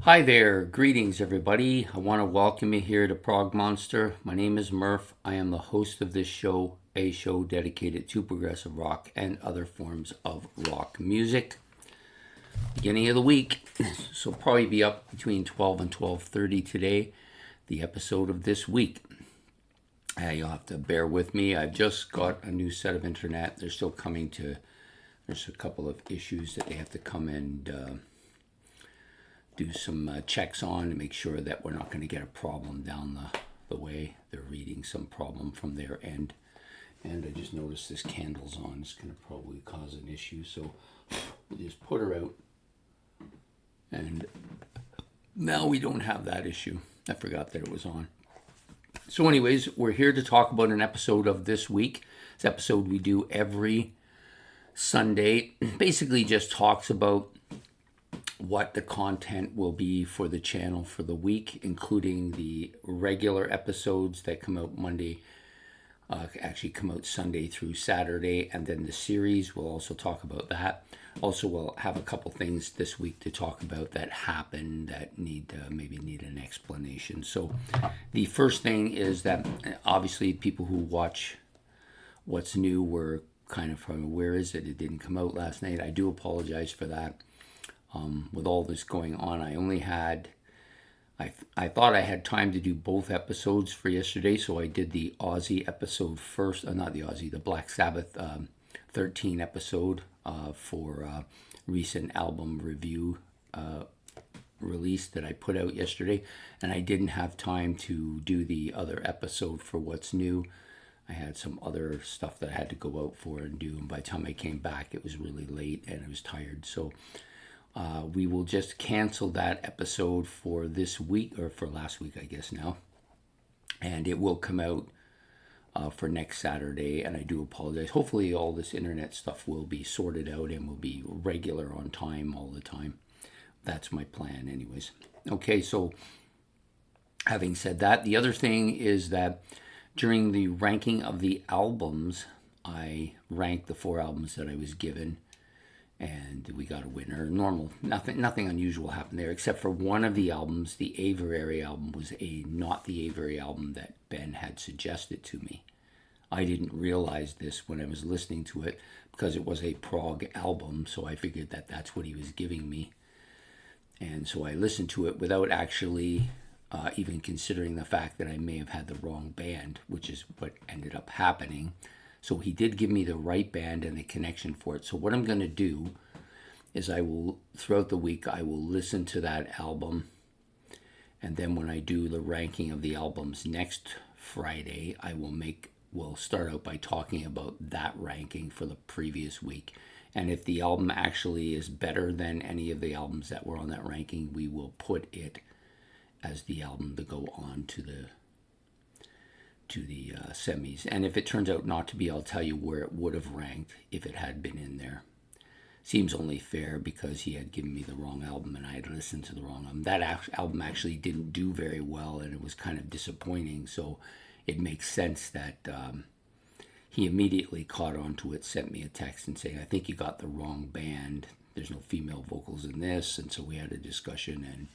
Hi there, greetings everybody. I want to welcome you here to Prog Monster. My name is Murph. I am the host of this show, a show dedicated to progressive rock and other forms of rock music. Beginning of the week, so probably be up between 12 and 12:30 today, the episode of this week. You'll have to bear with me. I've just got a new set of internet. They're still coming to, there's a couple of issues that they have to come and do some checks on to make sure that we're not going to get a problem down the way. They're reading some problem from their end. And I just noticed this candle's on. It's going to probably cause an issue. So we'll just put her out. And now we don't have that issue. I forgot that it was on. So anyways, we're here to talk about an episode of this week. This episode we do every Sunday. Basically just talks about what the content will be for the channel for the week, including the regular episodes that come out Monday, actually come out Sunday through Saturday, and then the series, we'll also talk about that. Also, we'll have a couple things this week to talk about that happened that maybe need an explanation. So the first thing is that obviously people who watch What's New were kind of from, where is it? It didn't come out last night. I do apologize for that. With all this going on, I only had, I thought I had time to do both episodes for yesterday, so I did the Aussie episode first, not the Aussie, the Black Sabbath 13 episode for recent album review release that I put out yesterday, and I didn't have time to do the other episode for What's New. I had some other stuff that I had to go out for and do, and by the time I came back, it was really late and I was tired, so we will just cancel that episode for this week, or for last week, I guess now. And it will come out for next Saturday, and I do apologize. Hopefully all this internet stuff will be sorted out and will be regular on time all the time. That's my plan anyways. Okay, so having said that, the other thing is that during the ranking of the albums, I ranked the 4 albums that I was given, and we got a winner. Normal, nothing unusual happened there, except for one of the albums, the Avery album, was not the Avery album that Ben had suggested to me. I didn't realize this when I was listening to it, because it was a Prog album, so I figured that that's what he was giving me. And so I listened to it without actually even considering the fact that I may have had the wrong band, which is what ended up happening. So he did give me the right band and the connection for it. So what I'm going to do is I will, throughout the week, I will listen to that album. And then when I do the ranking of the albums next Friday, we'll start out by talking about that ranking for the previous week. And if the album actually is better than any of the albums that were on that ranking, we will put it as the album to go on to the semis. And if it turns out not to be, I'll tell you where it would have ranked if it had been in there. Seems only fair because he had given me the wrong album and I had listened to the wrong album. That album actually didn't do very well and it was kind of disappointing, so it makes sense that he immediately caught on to it, sent me a text and saying, I think you got the wrong band. There's no female vocals in this. And so we had a discussion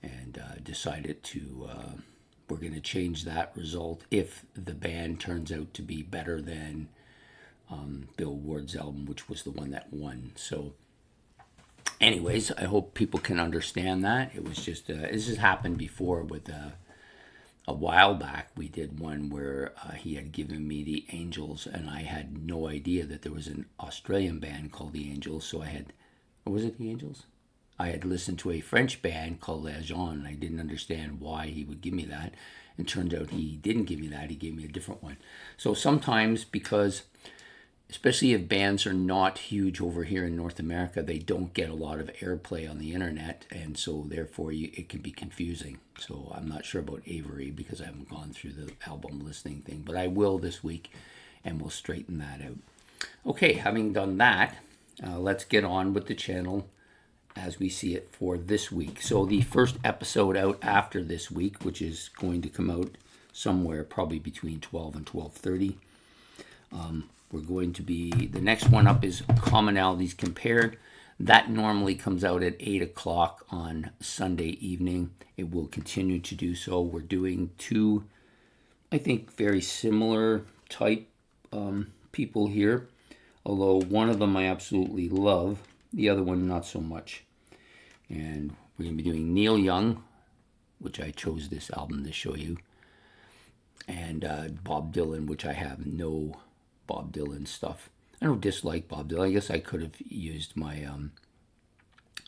and decided to we're going to change that result if the band turns out to be better than Bill Ward's album, which was the one that won. So anyways, I hope people can understand that. It was just, this has happened before with a while back. We did one where he had given me the Angels, and I had no idea that there was an Australian band called the Angels. So I had, or was it the Angels? I had listened to a French band called Les Gens, and I didn't understand why he would give me that. And turned out he didn't give me that. He gave me a different one. So sometimes, because especially if bands are not huge over here in North America, they don't get a lot of airplay on the internet, and so therefore it can be confusing. So I'm not sure about Avery because I haven't gone through the album listening thing, but I will this week, and we'll straighten that out. Okay, having done that, let's get on with the channel as we see it for this week. So the first episode out after this week, which is going to come out somewhere probably between 12 and 12:30, we're going to be, the next one up is Commonalities Compared. That normally comes out at 8 o'clock on Sunday evening. It will continue to do so. We're doing two, I think, very similar type people here, although one of them I absolutely love, the other one not so much. And we're going to be doing Neil Young, which I chose this album to show you, and Bob Dylan, which I have no Bob Dylan stuff. I don't dislike Bob Dylan. I guess I could have used my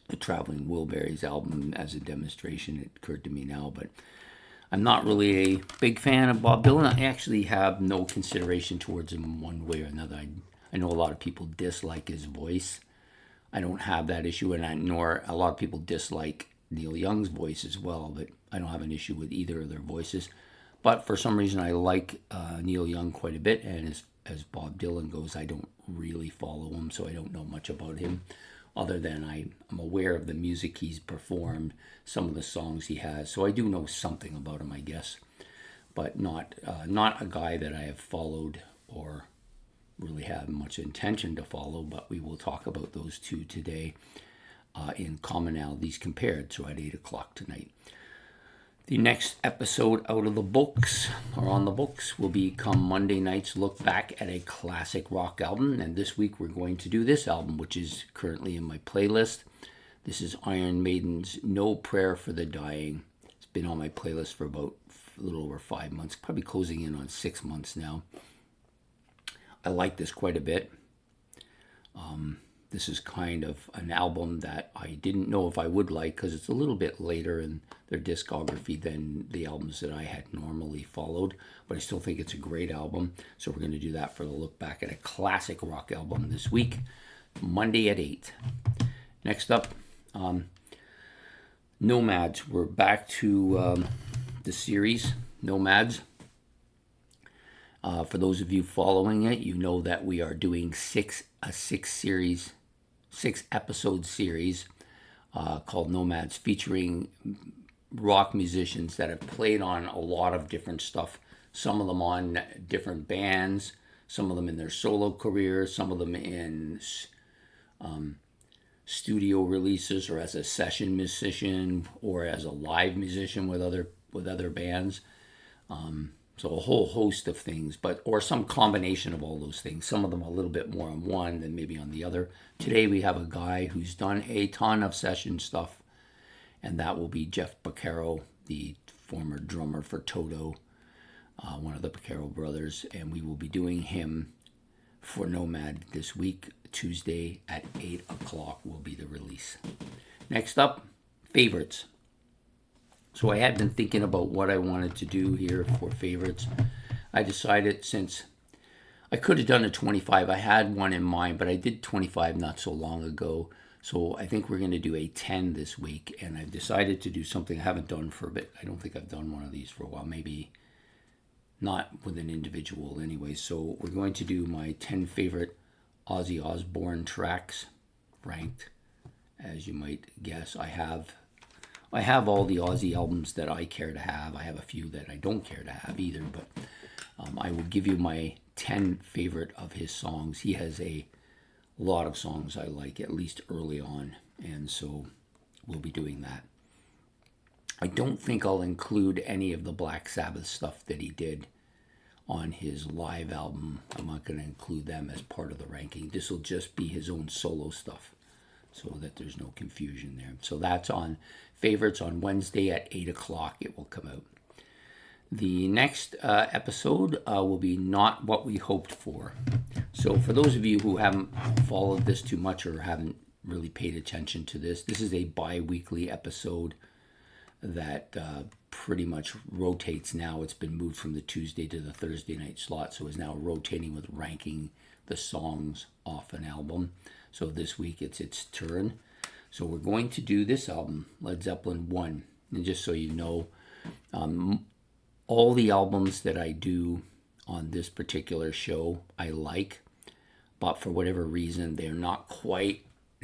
the Traveling Wilburys album as a demonstration. It occurred to me now, but I'm not really a big fan of Bob Dylan. I actually have no consideration towards him one way or another. I know a lot of people dislike his voice. I don't have that issue, and nor a lot of people dislike Neil Young's voice as well, but I don't have an issue with either of their voices. But for some reason, I like Neil Young quite a bit, and as Bob Dylan goes, I don't really follow him, so I don't know much about him, other than I'm aware of the music he's performed, some of the songs he has, so I do know something about him, I guess, but not a guy that I have followed or really have much intention to follow, but we will talk about those two today in Commonalities Compared, so at 8 o'clock tonight. The next episode out of the books, or on the books, will become Monday night's look back at a classic rock album. And this week we're going to do this album, which is currently in my playlist. This is Iron Maiden's No Prayer for the Dying. It's been on my playlist for about a little over 5 months, probably closing in on 6 months now. I like this quite a bit. This is kind of an album that I didn't know if I would like because it's a little bit later in their discography than the albums that I had normally followed, but I still think it's a great album. So we're going to do that for the look back at a classic rock album this week, Monday at 8. Next up, Nomads. We're back to the series Nomads. For those of you following it, you know that we are doing a six episode series called Nomads, featuring rock musicians that have played on a lot of different stuff. Some of them on different bands, some of them in their solo careers, some of them in studio releases or as a session musician or as a live musician with other bands. So a whole host of things, or some combination of all those things. Some of them a little bit more on one than maybe on the other. Today we have a guy who's done a ton of session stuff, and that will be Jeff Beccaro, the former drummer for Toto, one of the Beccaro brothers, and we will be doing him for Nomad this week. Tuesday at 8 o'clock will be the release. Next up, favorites. So I had been thinking about what I wanted to do here for favorites. I decided, since I could have done a 25, I had one in mind, but I did 25 not so long ago. So I think we're going to do a 10 this week, and I've decided to do something I haven't done for a bit. I don't think I've done one of these for a while, maybe not with an individual anyway. So we're going to do my 10 favorite Ozzy Osbourne tracks, ranked, as you might guess. I have all the Ozzy albums that I care to have. I have a few that I don't care to have either, but I will give you my 10 favorite of his songs. He has a lot of songs I like, at least early on, and so we'll be doing that. I don't think I'll include any of the Black Sabbath stuff that he did on his live album. I'm not going to include them as part of the ranking. This will just be his own solo stuff, so that there's no confusion there. So that's on favorites on Wednesday at 8 o'clock. It will come out. The next episode will be Not What We Hoped For. So for those of you who haven't followed this too much or haven't really paid attention to this, this is a bi-weekly episode that pretty much rotates now. It's been moved from the Tuesday to the Thursday night slot, so is now rotating with ranking the songs off an album. So this week it's its turn. So we're going to do this album, Led Zeppelin 1. And just so you know, all the albums that I do on this particular show I like, but for whatever reason they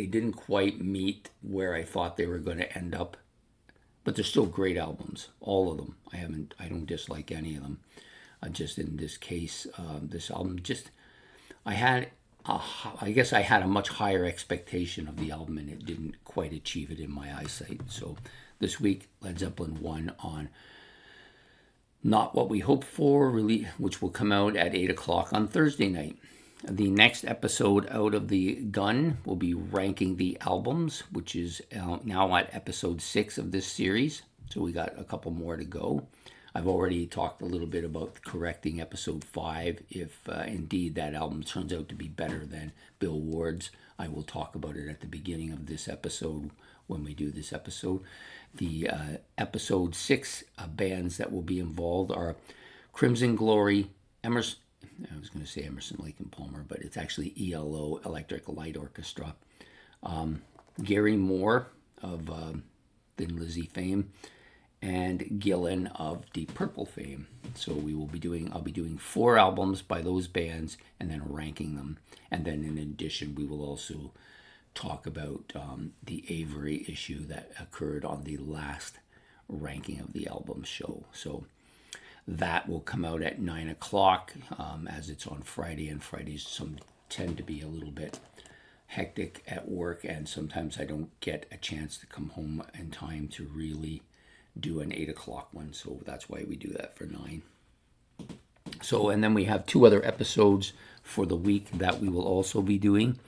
didn't quite meet where I thought they were going to end up. But they're still great albums, all of them. I don't dislike any of them. Just in this case, this album, I had I guess I had a much higher expectation of the album, and it didn't quite achieve it in my eyesight. So this week, Led Zeppelin 1 on Not What We Hoped For, really, which will come out at 8 o'clock on Thursday night. The next episode out of the gun will be ranking the albums, which is now at episode 6 of this series. So we got a couple more to go. I've already talked a little bit about correcting episode 5. If indeed that album turns out to be better than Bill Ward's, I will talk about it at the beginning of this episode when we do this episode. The episode 6 bands that will be involved are Crimson Glory, Emerson, I was going to say Emerson, Lake and Palmer, but it's actually ELO, Electric Light Orchestra. Gary Moore of Thin Lizzy fame, and Gillan of Deep Purple fame. So I'll be doing 4 albums by those bands and then ranking them. And then in addition, we will also talk about the Avery issue that occurred on the last ranking of the album show. So that will come out at 9 o'clock as it's on Friday, and Fridays tend to be a little bit hectic at work, and sometimes I don't get a chance to come home in time to really do an 8 o'clock one, so that's why we do that for 9. So, and then we have 2 other episodes for the week that we will also be doing.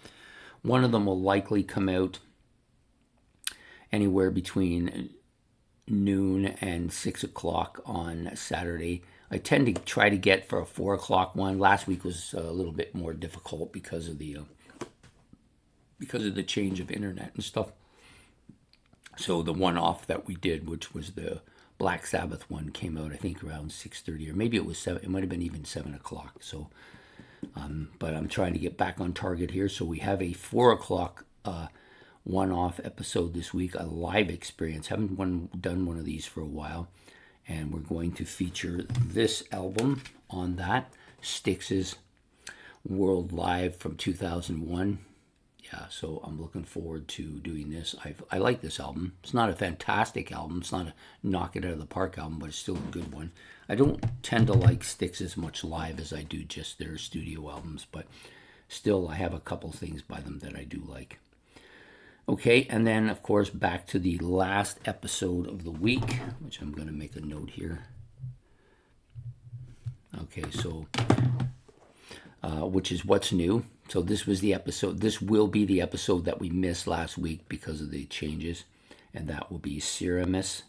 One of them will likely come out anywhere between noon and 6 o'clock on Saturday. I tend to try to get for a 4 o'clock one. Last week was a little bit more difficult because of the change of internet and stuff. So the one off that we did, which was the Black Sabbath one, came out I think around 6:30, or maybe it was 7. It might have been even 7 o'clock. So, but I'm trying to get back on target here. So we have a 4 o'clock one-off episode this week, a live experience. Haven't done one of these for a while, and we're going to feature this album on that, Styx's World Live from 2001. Yeah, so I'm looking forward to doing this. I like this album. It's not a fantastic album. It's not a knock it out of the park album, but it's still a good one. I don't tend to like Styx as much live as I do just their studio albums, but still I have a couple things by them that I do like. Okay, and then, of course, back to the last episode of the week, which I'm going to make a note here. Okay, so, which is what's new. So this was the episode. This will be the episode that we missed last week because of the changes, and that will be Ceramis,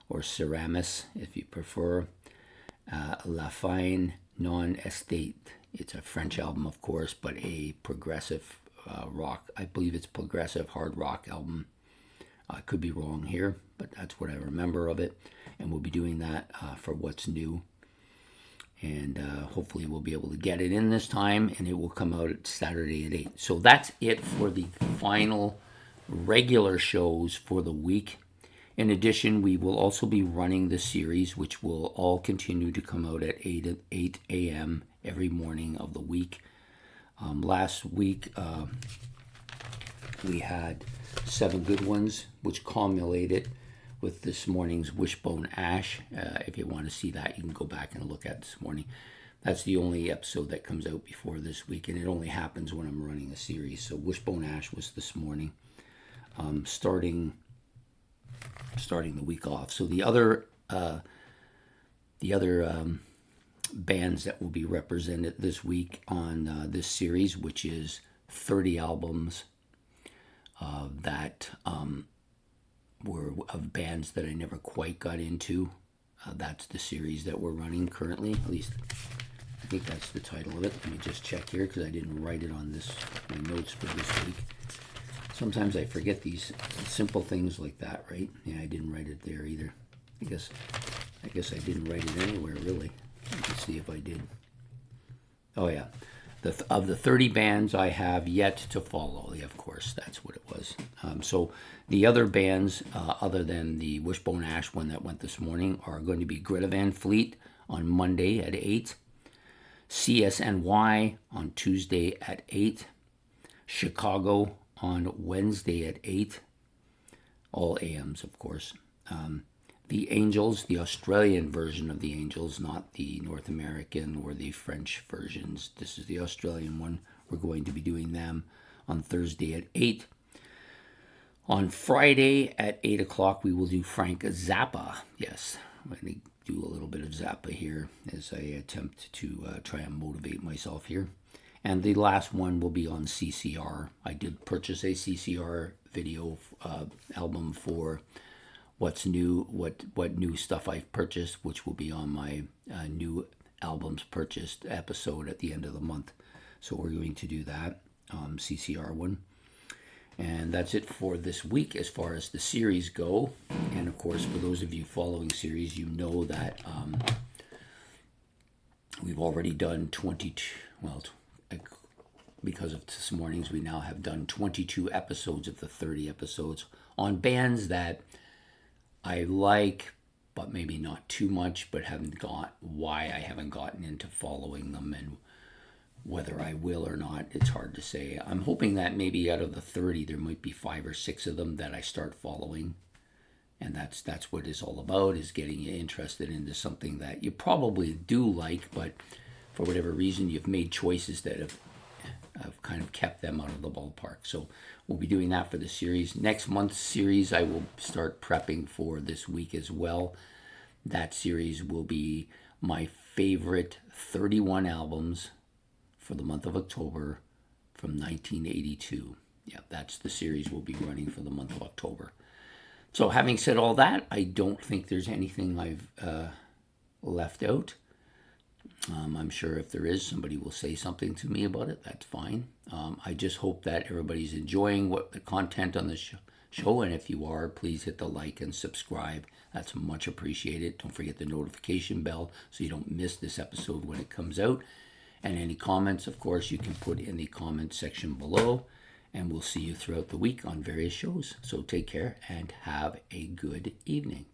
or Ceramis, if you prefer. La Fine Non Estate. It's a French album, of course, but a progressive rock. I believe it's progressive hard rock album. I could be wrong here, but that's what I remember of it. And we'll be doing that for what's new. And hopefully we'll be able to get it in this time, and it will come out Saturday at 8. So that's it for the final regular shows for the week. In addition, we will also be running the series, which will all continue to come out at 8 a.m. every morning of the week. Last week, we had 7 good ones, which culminated with this morning's Wishbone Ash. If you want to see that, you can go back and look at this morning. That's the only episode that comes out before this week, and it only happens when I'm running a series. So Wishbone Ash was this morning, starting the week off. So the other bands that will be represented this week on this series, which is 30 albums that were of bands that I never quite got into. That's the series that we're running currently. At least I think that's the title of it. Let me just check here because I didn't write it on my notes for this week. Sometimes I forget these simple things like that, right? Yeah, I didn't write it there either. I guess I didn't write it anywhere, really. Let me see if I did. Oh, yeah. Of the 30 bands I have yet to follow, yeah, of course, that's what it was. So the other bands, other than the Wishbone Ash one that went this morning, are going to be Greta Van Fleet on Monday at 8, CSNY on Tuesday at 8, Chicago on Wednesday at 8, all AMs, of course. The Angels, the Australian version of the Angels, not the North American or the French versions. This is the Australian one, We're going to be doing them on Thursday at 8. On Friday at 8 o'clock, we will do Frank Zappa. Yes, I'm going to do a little bit of Zappa here as I attempt to try and motivate myself here. And the last one will be on CCR. I did purchase a CCR video album for what's new, what new stuff I've purchased, which will be on my new albums purchased episode at the end of the month. So we're going to do that CCR one. And that's it for this week as far as the series go. And of course, for those of you following series, you know that we've already done 22, well, because of this morning's, we now have done 22 episodes of the 30 episodes on bands that I like, but maybe not too much, but why I haven't gotten into following them, and whether I will or not, it's hard to say. I'm hoping that maybe out of the 30, there might be 5 or 6 of them that I start following. And that's what it's all about, is getting you interested into something that you probably do like, but for whatever reason, you've made choices that have kind of kept them out of the ballpark. So we'll be doing that for the series. Next month's series, I will start prepping for this week as well. That series will be my favorite 31 albums for the month of October from 1982. Yeah, that's the series we'll be running for the month of October. So having said all that, I don't think there's anything I've left out. I'm sure if there is, somebody will say something to me about it. That's fine. I just hope that everybody's enjoying the content on the show. And if you are, please hit the like and subscribe. That's much appreciated. Don't forget the notification bell so you don't miss this episode when it comes out. And any comments, of course, you can put in the comment section below. And we'll see you throughout the week on various shows. So take care and have a good evening.